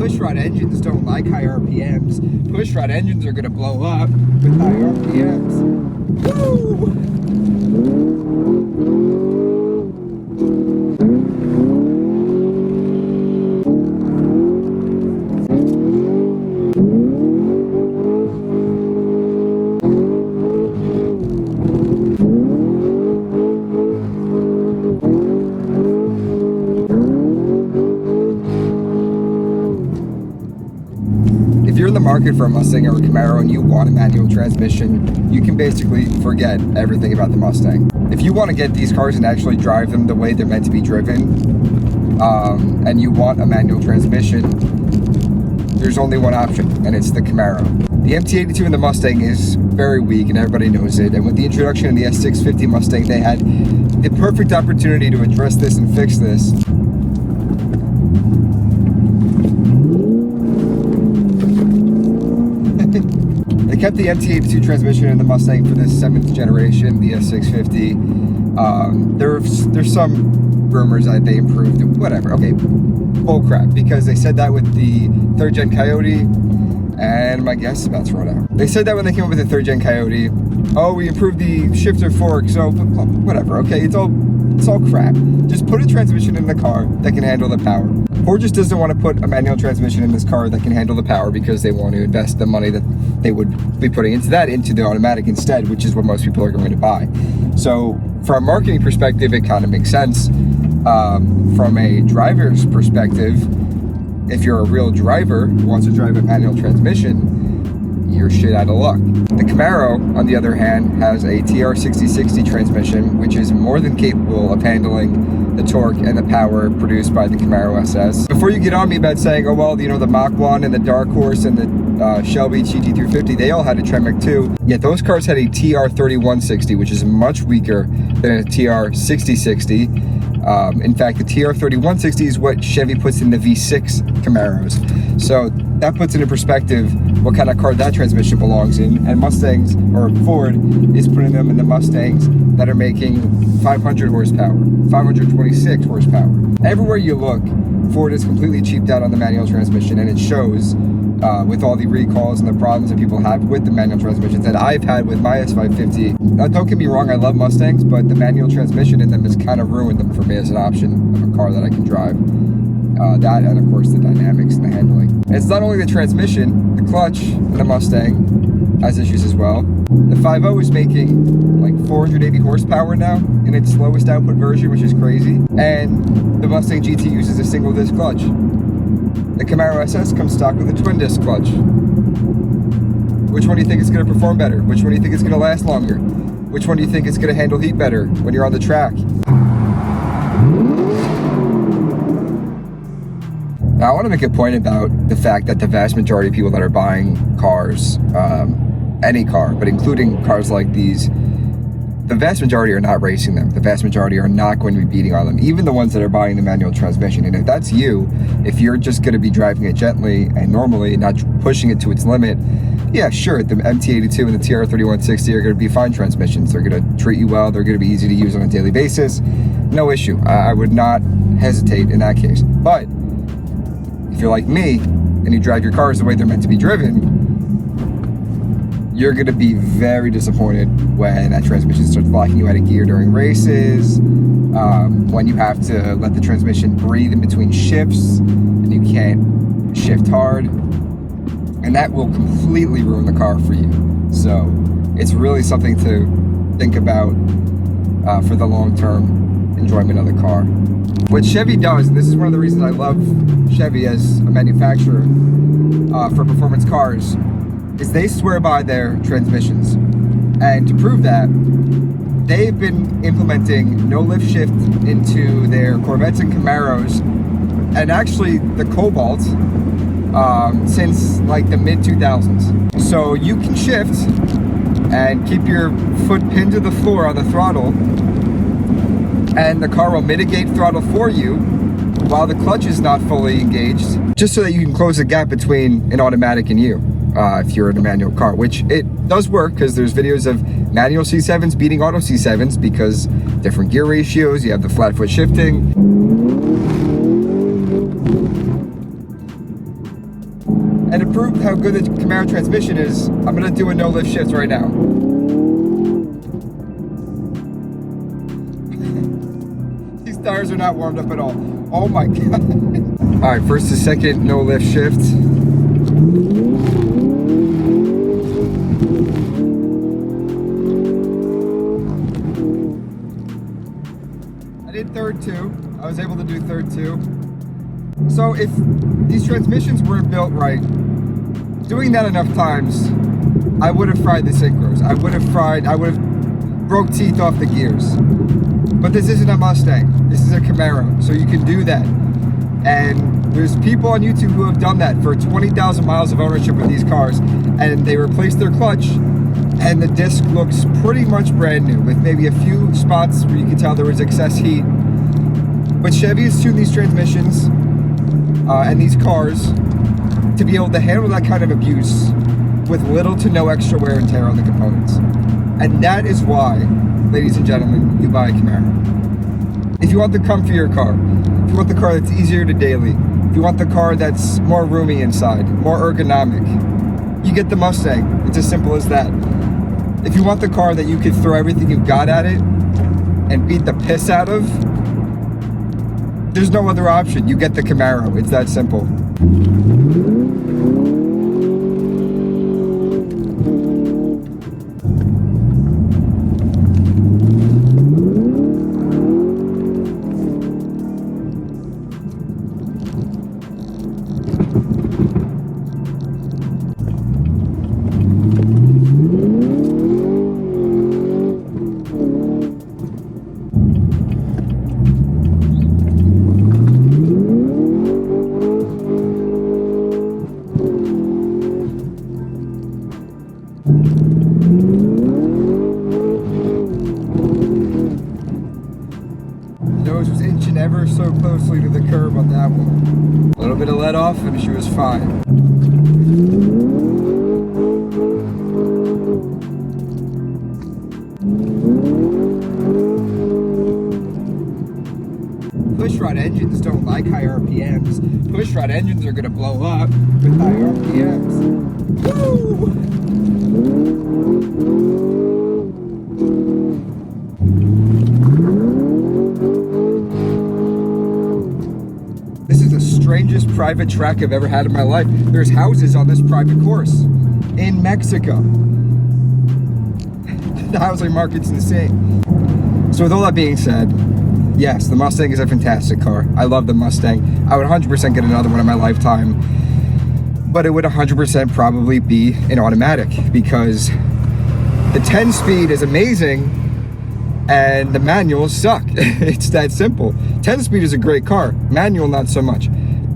Pushrod engines don't like high RPMs. Pushrod engines are going to blow up with high RPMs. Woo! If you're in the market for a Mustang or a Camaro and you want a manual transmission, you can basically forget everything about the Mustang. If you want to get these cars and actually drive them the way they're meant to be driven, and you want a manual transmission, there's only one option, and it's the Camaro. The MT82 in the Mustang is very weak, and everybody knows it. And with the introduction of the S650 Mustang, they had the perfect opportunity to address this and fix this. They kept the MT82 transmission in the Mustang for this 7th generation, the S650. There's some rumors that they improved it, whatever. Okay, bullcrap, because they said that with the 3rd gen Coyote, and my guess is about to run out. They said that when they came up with the 3rd gen Coyote. Oh, we improved the shifter fork, so whatever. Okay, it's all crap. Just put a transmission in the car that can handle the power. Ford just doesn't want to put a manual transmission in this car that can handle the power because they want to invest the money that they would be putting into the automatic instead, which is what most people are going to buy. So from a marketing perspective, it kind of makes sense. From a driver's perspective, if you're a real driver who wants to drive a manual transmission, you're shit out of luck. The Camaro, on the other hand, has a TR6060 transmission, which is more than capable of handling the torque and the power produced by the Camaro SS. Before you get on me about saying, oh well, you know, the Mach 1 and the Dark Horse and the Shelby GT350, they all had a Tremec too, yet those cars had a TR3160, which is much weaker than a TR6060. In fact, the TR3160 is what Chevy puts in the V6 Camaros. So that puts into perspective what kind of car that transmission belongs in. And Mustangs, or Ford, is putting them in the Mustangs that are making 500 horsepower, 526 horsepower. Everywhere you look, Ford is completely cheaped out on the manual transmission, and it shows with all the recalls and the problems that people have with the manual transmissions that I've had with my S550. Now, don't get me wrong, I love Mustangs, but the manual transmission in them has kind of ruined them for me as an option of a car that I can drive. That, and of course the dynamics and the handling. And it's not only the transmission, the clutch in the Mustang has issues as well. The 5.0 is making like 480 horsepower now in its lowest output version, which is crazy. And the Mustang GT uses a single disc clutch. The Camaro SS comes stock with a twin disc clutch. Which one do you think is going to perform better? Which one do you think is going to last longer? Which one do you think is going to handle heat better when you're on the track? Now, I want to make a point about the fact that the vast majority of people that are buying cars, any car, but including cars like these, the vast majority are not racing them. The vast majority are not going to be beating on them, even the ones that are buying the manual transmission. And if that's you, if you're just going to be driving it gently and normally, not pushing it to its limit, yeah, sure, the MT82 and the TR3160 are going to be fine transmissions. They're going to treat you well. They're going to be easy to use on a daily basis. No issue. I would not hesitate in that case. But if you're like me and you drive your cars the way they're meant to be driven, you're going to be very disappointed when that transmission starts locking you out of gear during races, when you have to let the transmission breathe in between shifts and you can't shift hard, and that will completely ruin the car for you. So it's really something to think about for the long-term enjoyment of the car. What Chevy does, and this is one of the reasons I love Chevy as a manufacturer for performance cars, is they swear by their transmissions. And to prove that, they've been implementing no lift shift into their Corvettes and Camaros, and actually the Cobalt, since like the mid-2000s. So you can shift and keep your foot pinned to the floor on the throttle, and the car will mitigate throttle for you while the clutch is not fully engaged, just so that you can close the gap between an automatic and you, if you're in a manual car, which it does work, because there's videos of manual C7s beating auto C7s because different gear ratios, you have the flat foot shifting. And to prove how good the Camaro transmission is, I'm gonna do a no lift shift right now. These tires are not warmed up at all. Oh my God. All right, first to second no lift shift. I did third two. I was able to do third two. So if these transmissions weren't built right, doing that enough times, I would have fried the synchros. I would have broke teeth off the gears. But this isn't a Mustang. This is a Camaro, so you can do that. And there's people on YouTube who have done that for 20,000 miles of ownership with these cars, and they replaced their clutch, and the disc looks pretty much brand new, with maybe a few spots where you can tell there was excess heat. But Chevy has tuned these transmissions and these cars to be able to handle that kind of abuse with little to no extra wear and tear on the components. And that is why, ladies and gentlemen, you buy a Camaro. If you want the comfier car, if you want the car that's easier to daily, if you want the car that's more roomy inside, more ergonomic, you get the Mustang. It's as simple as that. If you want the car that you can throw everything you've got at it and beat the piss out of, there's no other option. You get the Camaro. It's that simple. Nose was inching ever so closely to the curb on that one. A little bit of let off and she was fine. Pushrod engines don't like high RPMs. Pushrod engines are gonna blow up with high RPMs. Woo! This is the strangest private track I've ever had in my life. There's houses on this private course in Mexico. The housing market's insane. So with all that being said, yes, the Mustang is a fantastic car. I love the Mustang. I would 100% get another one in my lifetime, but it would 100% probably be an automatic because the 10-speed is amazing and the manuals suck. It's that simple. 10-speed is a great car, manual not so much.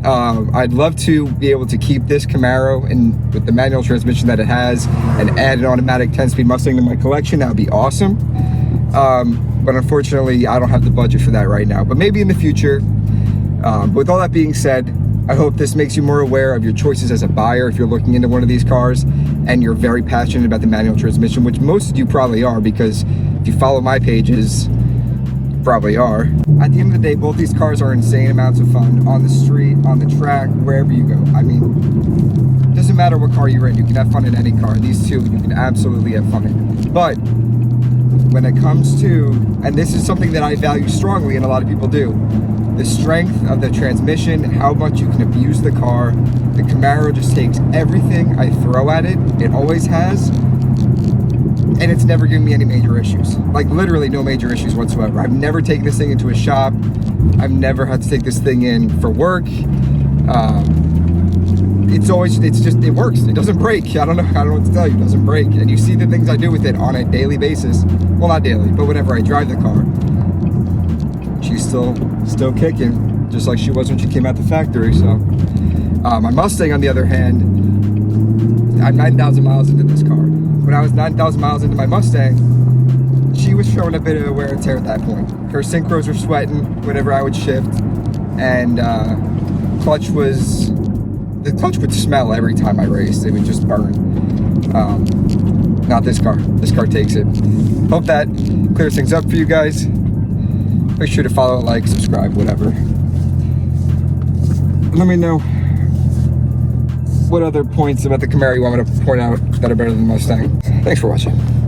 I'd love to be able to keep this Camaro and with the manual transmission that it has and add an automatic 10-speed Mustang to my collection. That would be awesome. But unfortunately, I don't have the budget for that right now. But maybe in the future. But with all that being said, I hope this makes you more aware of your choices as a buyer if you're looking into one of these cars and you're very passionate about the manual transmission, which most of you probably are because if you follow my pages, you probably are. At the end of the day, both these cars are insane amounts of fun on the street, on the track, wherever you go. I mean, it doesn't matter what car you're in, you can have fun in any car. These two, you can absolutely have fun in. But when it comes to, and this is something that I value strongly and a lot of people do, the strength of the transmission, how much you can abuse the car. The Camaro just takes everything I throw at it. It always has. And it's never given me any major issues. Like literally no major issues whatsoever. I've never taken this thing into a shop. I've never had to take this thing in for work. It works. It doesn't break. I don't know what to tell you. It doesn't break. And you see the things I do with it on a daily basis. Well, not daily, but whenever I drive the car. She's still kicking, just like she was when she came out the factory. So my Mustang, on the other hand, I'm 9,000 miles into this car. When I was 9,000 miles into my Mustang, she was showing a bit of wear and tear at that point. Her synchros were sweating whenever I would shift, and the clutch would smell every time I raced. It would just burn. Not this car. This car takes it. Hope that clears things up for you guys. Make sure to follow, like, subscribe, whatever. Let me know what other points about the Camaro you want me to point out that are better than the Mustang. Thanks for watching.